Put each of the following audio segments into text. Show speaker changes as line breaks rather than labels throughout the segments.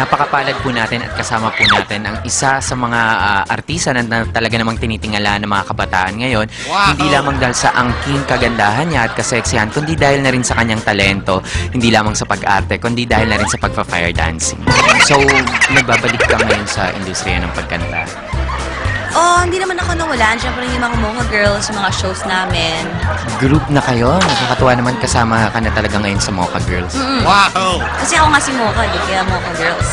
Napakapalad po natin at kasama po natin ang isa sa mga artista na talaga namang tinitingala ng mga kabataan ngayon.
Wow!
Hindi lamang dahil sa angking kagandahan niya at kaseksihan, kundi dahil na rin sa kanyang talento, hindi lamang sa pag-arte, kundi dahil na rin sa pagpa-fire dancing. So, nagbabalik ka ngayon sa industriya ng pagkanta.
Oh, hindi naman ako nawalan. Siyempre yung mga Mocha Girls, yung mga shows namin.
Group na kayo? Nakakatuwa naman kasama ka na talaga ngayon sa Mocha Girls.
Wow!
Kasi ako nga si Mocha, di kaya Mocha Girls.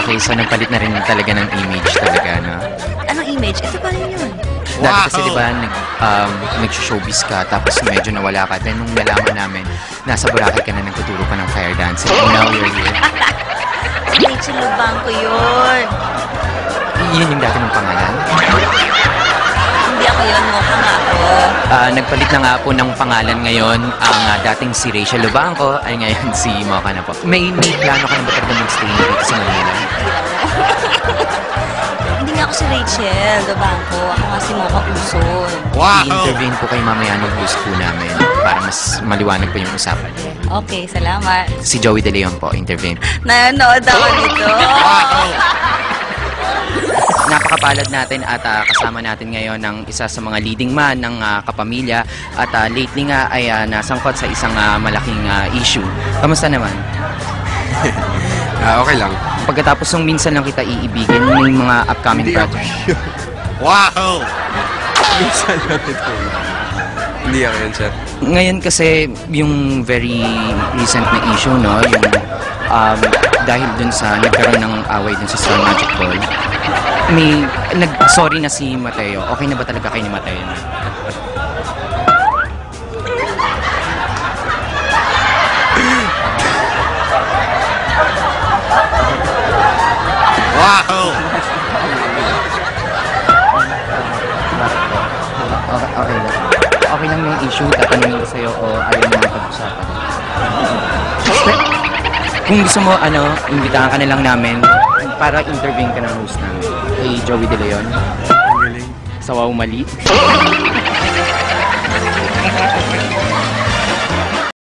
Okay. So, nagpalit na rin talaga ng image talaga, no?
Anong image? Ito pa rin yun.
Dati kasi di ba nag-showbiz ka tapos medyo nawala ka. Then nung nalaman namin, nasa Boracay ka na nagtuturo ka ng fire dancing. And now you're here.
Rachel Lubangco yun.
Yun yung dati mong pangalan?
Hindi ako yun, Mocha nga ako.
Nagpalit na nga po ng pangalan ngayon. Ang dating si Rachel Lubangco ay ngayon si Mocha na po. May plano ka na ba talaga mag-stay dito sa Manila?
Hindi nga ako si Rachel Lubangco. Ako nga si Mocha Uson.
Wow!
I-intervene po kayo mamaya ng boost po namin para mas maliwanag po yung usapan.
Okay, salamat.
Si Joey De Leon po, intervene.
Nanonood ako nito.
Napakapalad natin at kasama natin ngayon ng isa sa mga leading man ng kapamilya at lately nga ay nasangkot sa isang malaking issue. Kamusta naman?
Okay lang.
Pagkatapos ng minsan lang kita iibigin, may mga upcoming projects.
Wow!
Minsan lang ito. Hindi ako yun, sir.
Ngayon kasi yung very recent na issue, no? Yung dahil dun sa nagkaroon ng away dun sa Star Magic Ball, may nag-sorry na si Mateo. Okay na ba talaga kayo ni Mateo?
Wow!
Okay lang. Okay lang yung issue. Tatanungin ko sa'yo o ayaw mo na pag-usapan. Kung gusto mo, imbitahan ka na lang namin para intervene ka ng host namin. Kay Joey De Leon.
Ang galing.
Sa Wow Mali.